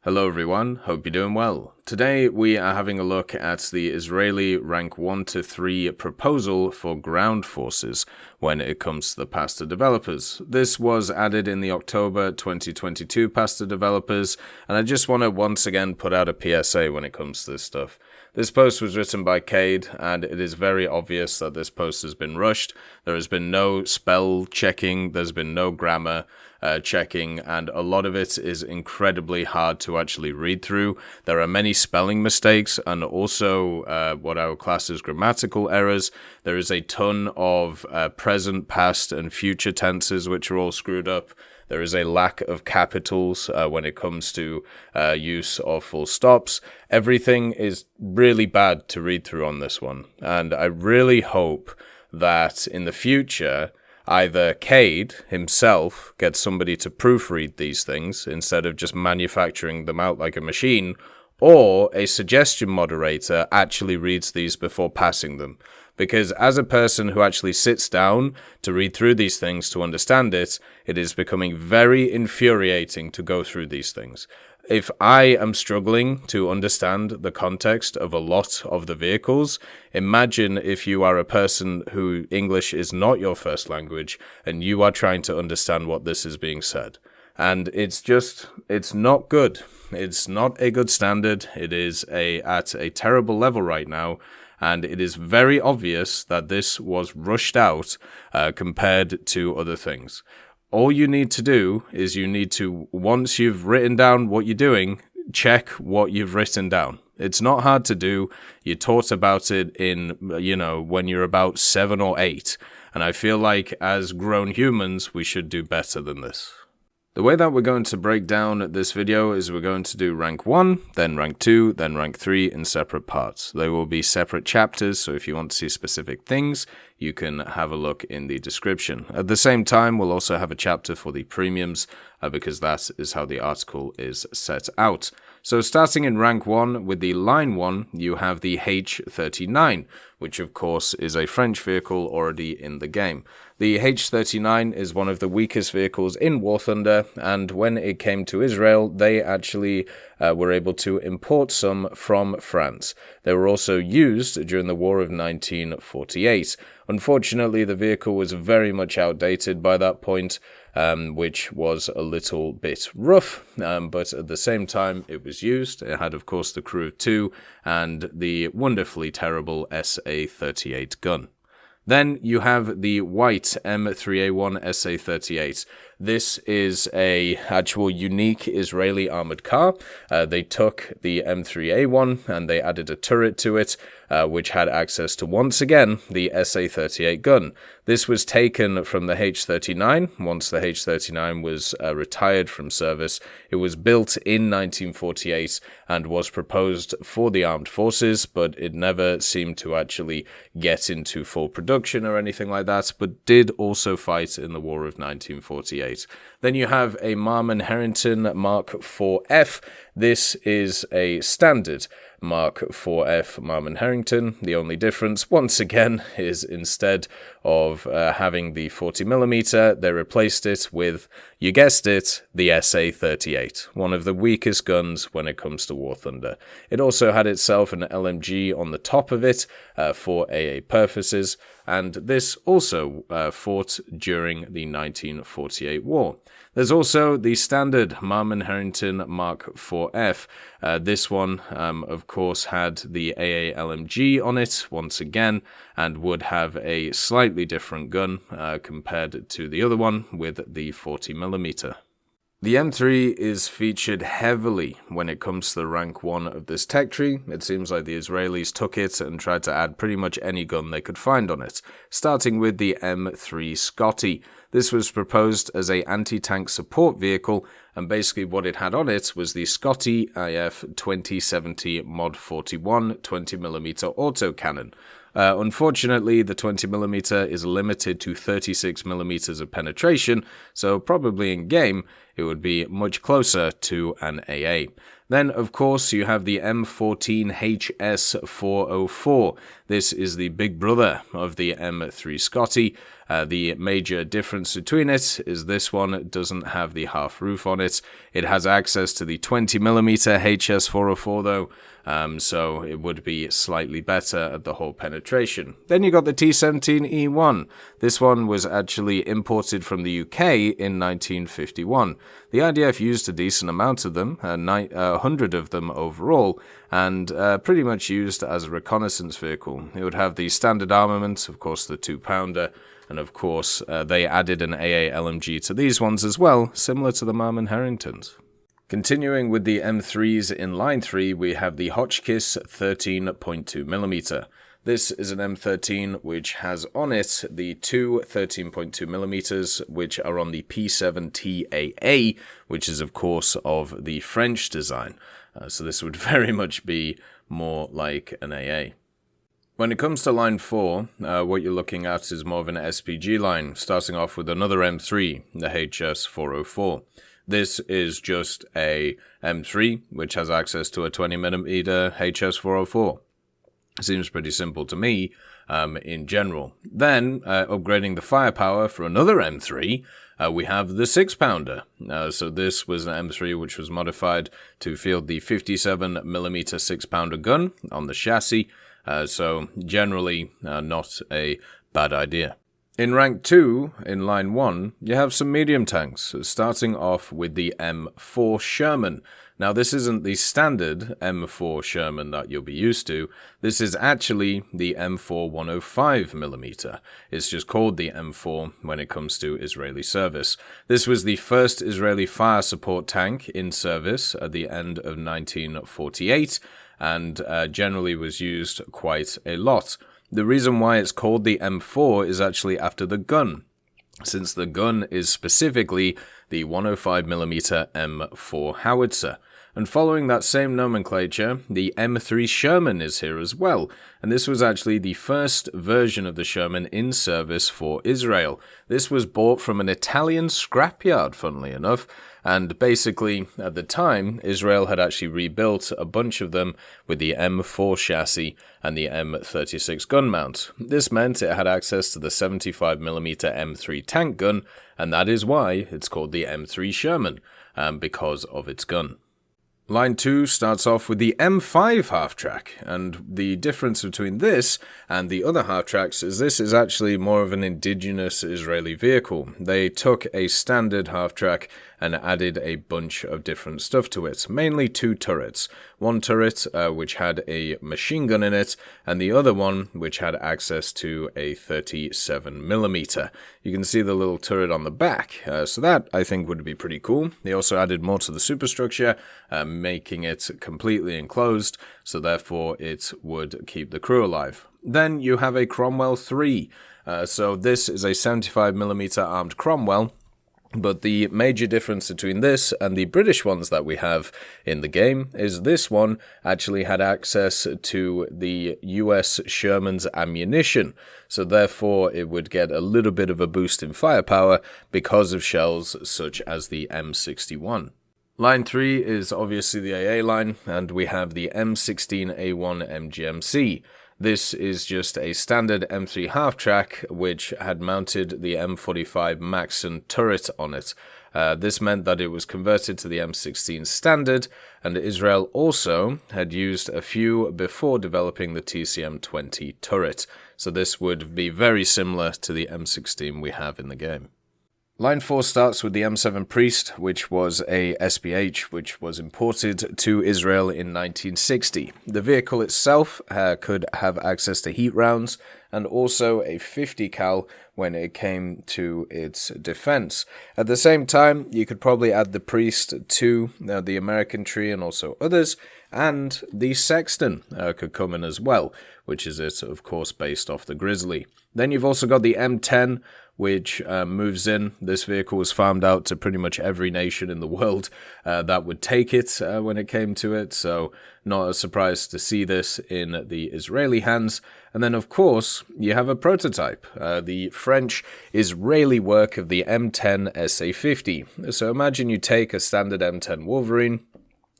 Hello everyone, hope you're doing well. Today we are having a look at the Israeli rank 1 to 3 proposal for ground forces when it comes to the Pasta developers. This was added in the October 2022 Pasta developers, and I just want to once again put out a PSA when it comes to this stuff. This post was written by Cade, and it is very obvious that this post has been rushed. There has been no spell checking, there's been no grammar checking, and a lot of it is incredibly hard to actually read through. There are many spelling mistakes and also what I would class as grammatical errors. There is a ton of present, past, and future tenses which are all screwed up. There is a lack of capitals when it comes to use of full stops. Everything is really bad to read through on this one, and I really hope that in the future either Cade himself gets somebody to proofread these things instead of just manufacturing them out like a machine, or a suggestion moderator actually reads these before passing them. Because as a person who actually sits down to read through these things to understand it, it is becoming very infuriating to go through these things. If I am struggling to understand the context of a lot of the vehicles, imagine if you are a person who English is not your first language and you are trying to understand what this is being said. And it's not good. It's not a good standard. It is at a terrible level right now. And it is very obvious that this was rushed out compared to other things. All you need to do is you need to, once you've written down what you're doing, check what you've written down. It's not hard to do. You're taught about it in, when you're about 7 or 8. And I feel like as grown humans, we should do better than this. The way that we're going to break down this video is we're going to do rank 1, then rank 2, then rank 3 in separate parts. They will be separate chapters, so if you want to see specific things, you can have a look in the description. At the same time, we'll also have a chapter for the premiums, because that is how the article is set out. So starting in rank 1 with the line 1, you have the H39, which of course is a French vehicle already in the game. The H39 is one of the weakest vehicles in War Thunder, and when it came to Israel, they actually were able to import some from France. They were also used during the War of 1948. Unfortunately, the vehicle was very much outdated by that point, which was a little bit rough, but at the same time it was used. It had, of course, the crew of 2 and the wonderfully terrible SA-38 gun. Then you have the white M3A1 SA-38. This is a actual unique Israeli armored car. They took the M3A1 and they added a turret to it, which had access to, once again, the SA-38 gun. This was taken from the H-39. Once the H-39 was retired from service, it was built in 1948 and was proposed for the armed forces, but it never seemed to actually get into full production or anything like that, but did also fight in the War of 1948. Then you have a Marmon Harrington Mark 4F. This is a standard Mark 4F Marmon Harrington. The only difference, once again, is instead of having the 40mm, they replaced it with, you guessed it, the SA-38, one of the weakest guns when it comes to War Thunder. It also had itself an LMG on the top of it for AA purposes, and this also fought during the 1948 war. There's also the standard Marmon Harrington Mark 4F. This one, of course, had the AA LMG on it, once again, and would have a slightly different gun compared to the other one with the 40mm. The M3 is featured heavily when it comes to the rank 1 of this tech tree. It seems like the Israelis took it and tried to add pretty much any gun they could find on it, starting with the M3 Scotty. This was proposed as a anti-tank support vehicle, and basically what it had on it was the Scotty IF 2070 Mod 41 20mm autocannon. Unfortunately, the 20mm is limited to 36mm of penetration, so probably in game it would be much closer to an AA. Then, of course, you have the M14HS404. This is the big brother of the M3 Scotty. The major difference between it is this one doesn't have the half roof on it. It has access to the 20mm HS404 though, so it would be slightly better at the hole penetration. Then you got the T17E1. This one was actually imported from the UK in 1951. The IDF used a decent amount of them, 100 of them overall, and pretty much used as a reconnaissance vehicle. It would have the standard armament, of course the 2-pounder, and of course they added an AA LMG to these ones as well, similar to the Marmon Harringtons. Continuing with the M3s in line 3, we have the Hotchkiss 13.2mm. This is an M13 which has on it the two 13.2mm which are on the P7TAA, which is of course of the French design. So this would very much be more like an AA. When it comes to line 4, what you're looking at is more of an SPG line, starting off with another M3, the HS404. This is just a M3 which has access to a 20mm HS404. Seems pretty simple to me in general. Then, upgrading the firepower for another M3, we have the 6-pounder. So this was an M3 which was modified to field the 57mm 6-pounder gun on the chassis. So generally not a bad idea. In rank 2, in line 1, you have some medium tanks, starting off with the M4 Sherman. Now this isn't the standard M4 Sherman that you'll be used to, this is actually the M4 105mm. It's just called the M4 when it comes to Israeli service. This was the first Israeli fire support tank in service at the end of 1948, and generally was used quite a lot. The reason why it's called the M4 is actually after the gun, since the gun is specifically the 105mm M4 howitzer. And following that same nomenclature, the M3 Sherman is here as well, and this was actually the first version of the Sherman in service for Israel. This was bought from an Italian scrapyard, funnily enough, and basically, at the time, Israel had actually rebuilt a bunch of them with the M4 chassis and the M36 gun mount. This meant it had access to the 75mm M3 tank gun, and that is why it's called the M3 Sherman, because of its gun. Line 2 starts off with the M5 half-track, and the difference between this and the other half-tracks is this is actually more of an indigenous Israeli vehicle. They took a standard half-track and added a bunch of different stuff to it, mainly 2 turrets. One turret which had a machine gun in it, and the other one which had access to a 37mm. You can see the little turret on the back, so that I think would be pretty cool. They also added more to the superstructure, making it completely enclosed, so therefore it would keep the crew alive. Then you have a Cromwell 3. So this is a 75mm armed Cromwell, but the major difference between this and the British ones that we have in the game is this one actually had access to the US Sherman's ammunition, so therefore it would get a little bit of a boost in firepower because of shells such as the M61. Line 3 is obviously the AA line, and we have the M16A1 MGMC. This is just a standard M3 half-track which had mounted the M45 Maxon turret on it. This meant that it was converted to the M16 standard, and Israel also had used a few before developing the TCM-20 turret. So this would be very similar to the M16 we have in the game. Line 4 starts with the M7 Priest, which was a SPH which was imported to Israel in 1960. The vehicle itself could have access to heat rounds and also a 50 cal when it came to its defense. At the same time, you could probably add the Priest to the American tree and also others, and the Sexton could come in as well, which is it, of course, based off the Grizzly. Then you've also got the M10, which moves in. This vehicle was farmed out to pretty much every nation in the world that would take it when it came to it, so not a surprise to see this in the Israeli hands. And then, of course, you have a prototype, the French-Israeli work of the M10 SA50. So imagine you take a standard M10 Wolverine,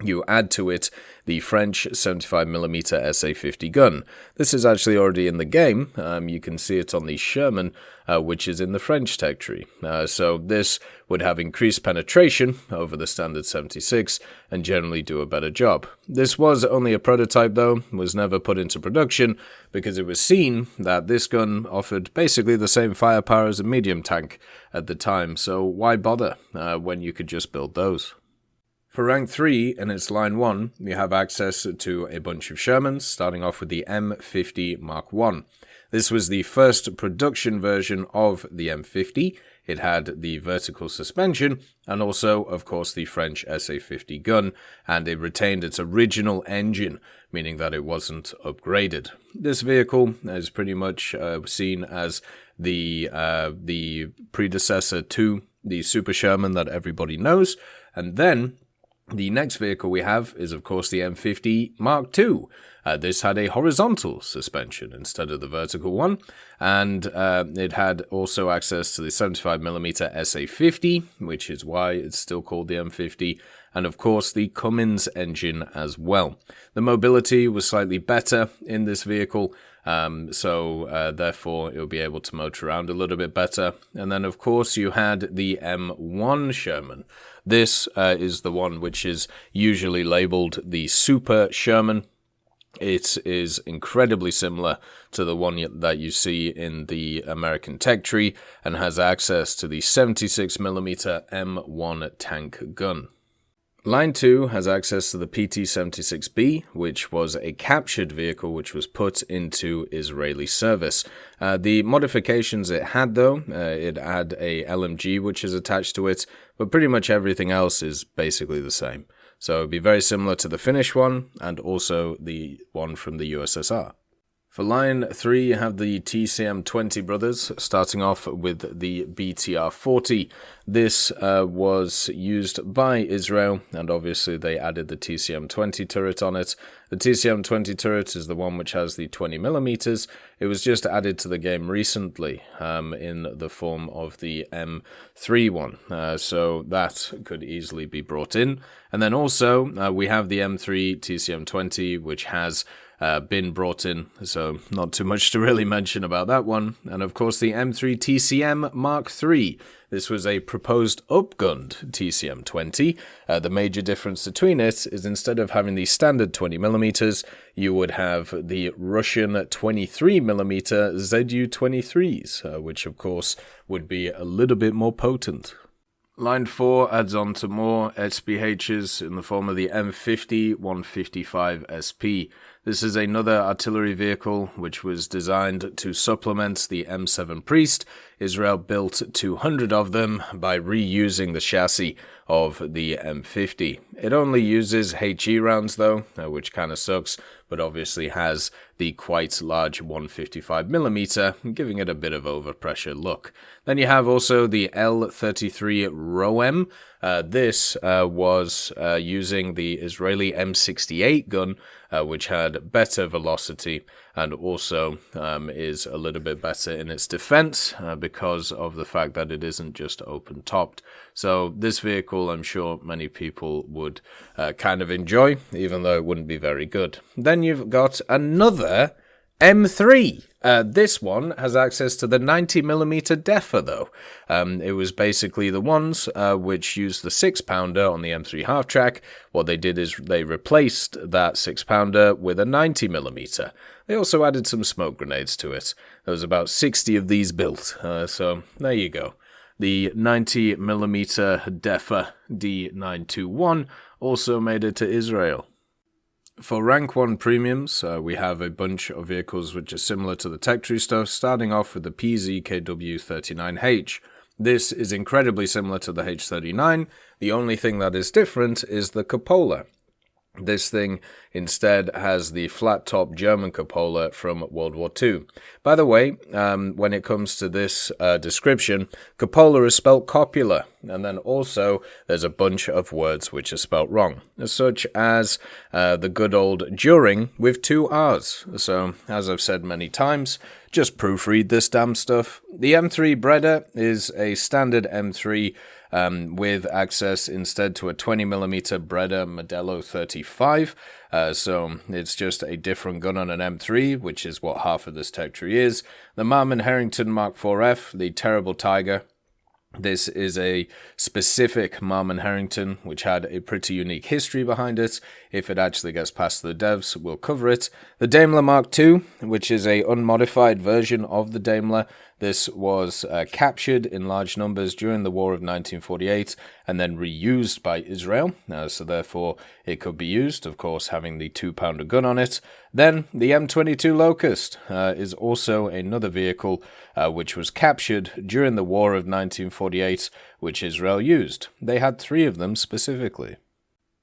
you add to it the French 75mm SA50 gun. This is actually already in the game. You can see it on the Sherman, which is in the French tech tree. So this would have increased penetration over the standard 76 and generally do a better job. This was only a prototype though, was never put into production because it was seen that this gun offered basically the same firepower as a medium tank at the time, so why bother when you could just build those? For rank 3 in its line 1, you have access to a bunch of Shermans, starting off with the M50 Mark I. This was the first production version of the M50. It had the vertical suspension and also, of course, the French SA50 gun, and it retained its original engine, meaning that it wasn't upgraded. This vehicle is pretty much seen as the predecessor to the Super Sherman that everybody knows, and then the next vehicle we have is, of course, the M50 Mark II. This had a horizontal suspension instead of the vertical one, and it had also access to the 75mm SA50, which is why it's still called the M50, and of course the Cummins engine as well. The mobility was slightly better in this vehicle, so therefore it will be able to motor around a little bit better. And then of course you had the M1 Sherman. This is the one which is usually labeled the Super Sherman. It is incredibly similar to the one that you see in the American tech tree and has access to the 76mm M1 tank gun. Line 2 has access to the PT-76B, which was a captured vehicle which was put into Israeli service. The modifications it had, though, it had a LMG which is attached to it, but pretty much everything else is basically the same. So it would be very similar to the Finnish one and also the one from the USSR. For line 3, you have the TCM-20 brothers, starting off with the BTR-40. This was used by Israel, and obviously they added the TCM-20 turret on it. The TCM-20 turret is the one which has the 20mm. It was just added to the game recently in the form of the M3 one, so that could easily be brought in. And then also, we have the M3 TCM-20, which has been brought in, so not too much to really mention about that one. And of course the M3 TCM Mark III. This was a proposed upgunned TCM-20. The major difference between it is instead of having the standard 20mm, you would have the Russian 23mm ZU-23s, which of course would be a little bit more potent. Line 4 adds on to more SPHs in the form of the M50-155SP. This is another artillery vehicle which was designed to supplement the M7 Priest. Israel built 200 of them by reusing the chassis of the M50. It only uses HE rounds though, which kind of sucks, but obviously has the quite large 155mm, giving it a bit of overpressure look. Then you have also the L-33 ROEM. This was using the Israeli M68 gun, which had better velocity and also is a little bit better in its defense because of the fact that it isn't just open-topped. So this vehicle, I'm sure many people would kind of enjoy, even though it wouldn't be very good. Then you've got another M3. This one has access to the 90mm Defa though. It was basically the ones which used the 6-pounder on the M3 half-track. What they did is they replaced that 6-pounder with a 90mm. They also added some smoke grenades to it. There was about 60 of these built, so there you go. The 90mm Defa D921 also made it to Israel. For rank 1 premiums, we have a bunch of vehicles which are similar to the tech tree stuff, starting off with the PZKW39H. This is incredibly similar to the H39. The only thing that is different is the cupola. This thing instead has the flat-top German cupola from World War II. By the way, when it comes to this description, cupola is spelt copula, and then also there's a bunch of words which are spelt wrong, such as the good old during with 2 R's. So, as I've said many times, just proofread this damn stuff. The M3 Breda is a standard M3 with access instead to a 20mm Breda Modello 35. So it's just a different gun on an M3, which is what half of this tech tree is. The Marmon Harrington Mark IV-F, the Terrible Tiger. This is a specific Marmon Harrington, which had a pretty unique history behind it. If it actually gets past the devs, we'll cover it. The Daimler Mark II, which is a unmodified version of the Daimler. This was captured in large numbers during the War of 1948 and then reused by Israel. So therefore, it could be used, of course, having the 2-pounder gun on it. Then the M22 Locust is also another vehicle which was captured during the War of 1948, which Israel used. They had 3 of them specifically.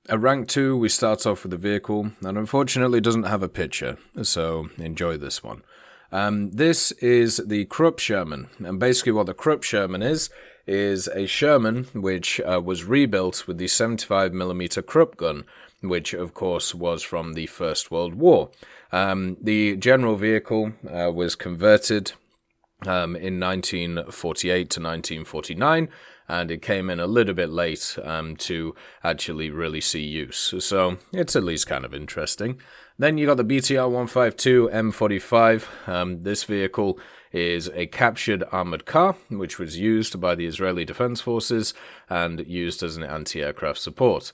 At rank 2, we start off with the vehicle, and unfortunately doesn't have a picture, so enjoy this one. This is the Krupp Sherman, and basically what the Krupp Sherman is a Sherman which was rebuilt with the 75mm Krupp gun, which of course was from the First World War. The general vehicle was converted in 1948 to 1949, and it came in a little bit late to actually really see use. So it's at least kind of interesting. Then you got the BTR 152 M45. This vehicle is a captured armored car, which was used by the Israeli Defense Forces and used as an anti-aircraft support.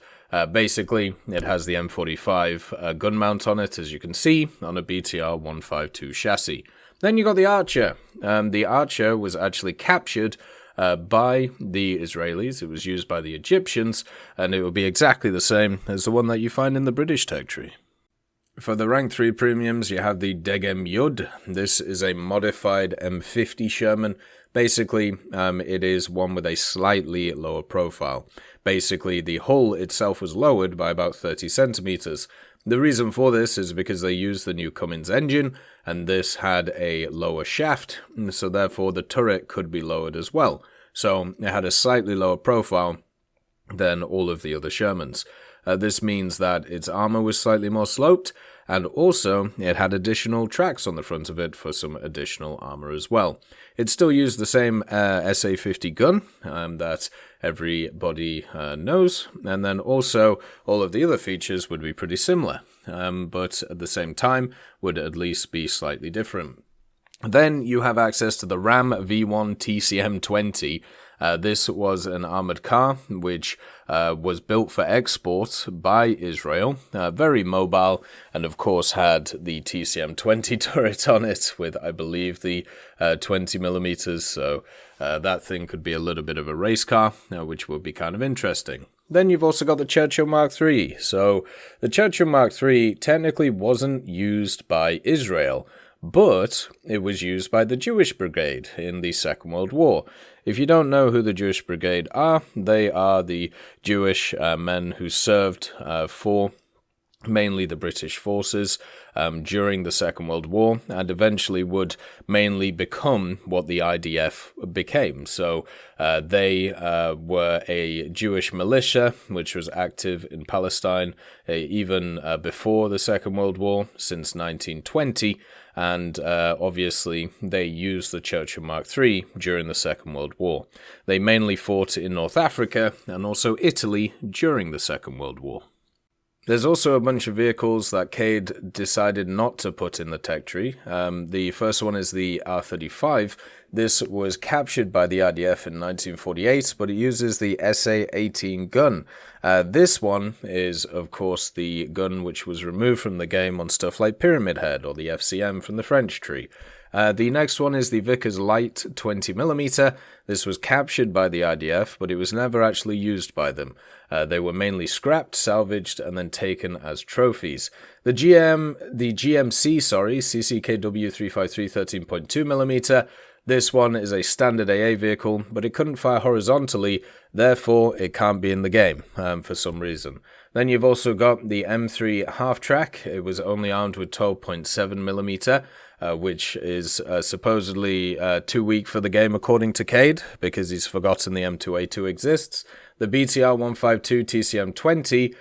Basically, it has the M45 gun mount on it, as you can see, on a BTR 152 chassis. Then you got the Archer. The Archer was actually captured by the Israelis. It was used by the Egyptians, and it will be exactly the same as the one that you find in the British tech tree. For the rank 3 premiums, you have the Degem Yud. This is a modified M50 Sherman. Basically, it is one with a slightly lower profile. Basically, the hull itself was lowered by about 30 centimeters. The reason for this is because they used the new Cummins engine, and this had a lower shaft, so therefore the turret could be lowered as well. So it had a slightly lower profile than all of the other Shermans. This means that its armor was slightly more sloped, and also it had additional tracks on the front of it for some additional armor as well. It still used the same SA-50 gun that everybody knows, and then also all of the other features would be pretty similar, but at the same time would at least be slightly different. Then you have access to the Ram V1 TCM-20. This was an armored car which was built for export by Israel, very mobile, and of course had the TCM-20 turret on it with, I believe, the 20mm, so that thing could be a little bit of a race car, which would be kind of interesting. Then you've also got the Churchill Mark III. So the Churchill Mark III technically wasn't used by Israel, but it was used by the Jewish Brigade in the Second World War. If you don't know who the Jewish Brigade are, they are the Jewish men who served for mainly the British forces during the Second World War, and eventually would mainly become what the IDF became. So they were a Jewish militia which was active in Palestine even before the Second World War, since 1920, and obviously they used the Churchill Mark III during the Second World War. They mainly fought in North Africa and also Italy during the Second World War. There's also a bunch of vehicles that Cade decided not to put in the tech tree. The first one is the R35. This was captured by the IDF in 1948, but it uses the SA-18 gun. This one is, of course, the gun which was removed from the game on stuff like Pyramid Head or the FCM from the French tree. The next one is the Vickers Light 20mm. This was captured by the IDF, but it was never actually used by them. They were mainly scrapped, salvaged, and then taken as trophies. The GMC, CCKW 353 13.2mm. This one is a standard AA vehicle, but it couldn't fire horizontally, therefore it can't be in the game for some reason. Then you've also got the M3 half-track. It was only armed with 12.7mm, which is supposedly too weak for the game according to Cade, because he's forgotten the M2A2 exists. The BTR 152 TCM-20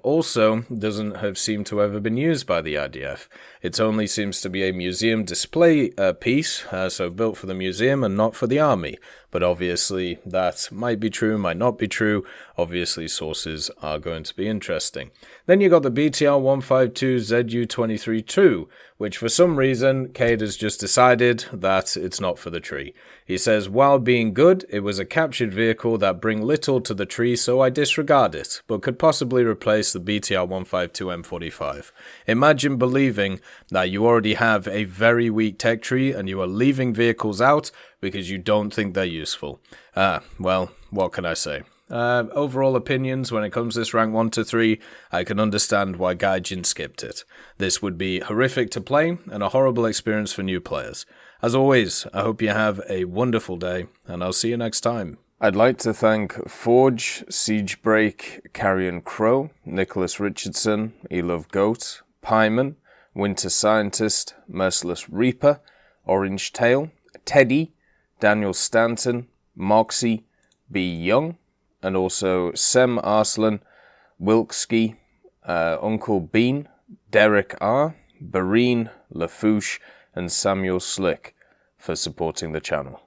also doesn't have seemed to ever been used by the IDF. It only seems to be a museum display piece, so built for the museum and not for the army. But obviously that might be true, might not be true. Obviously sources are going to be interesting. Then you got the BTR 152 ZU-23-2, which for some reason Cade has just decided that it's not for the tree. He says, while being good, it was a captured vehicle that bring little to the tree, so I disregard it, but could possibly replace the BTR 152 M45. Imagine believing that you already have a very weak tech tree and you are leaving vehicles out because you don't think they're useful. Well, what can I say? Overall opinions when it comes to this rank 1 to 3, I can understand why Gaijin skipped it. This would be horrific to play and a horrible experience for new players. As always, I hope you have a wonderful day, and I'll see you next time. I'd like to thank Forge, Siegebreak, Carrion Crow, Nicholas Richardson, Elove Goat, Pyman, Winter Scientist, Merciless Reaper, Orange Tail, Teddy, Daniel Stanton, Moxie, B. Young, and also Sem Arslan, Wilkski, Uncle Bean, Derek R., Bareen, Lafouche, and Samuel Slick for supporting the channel.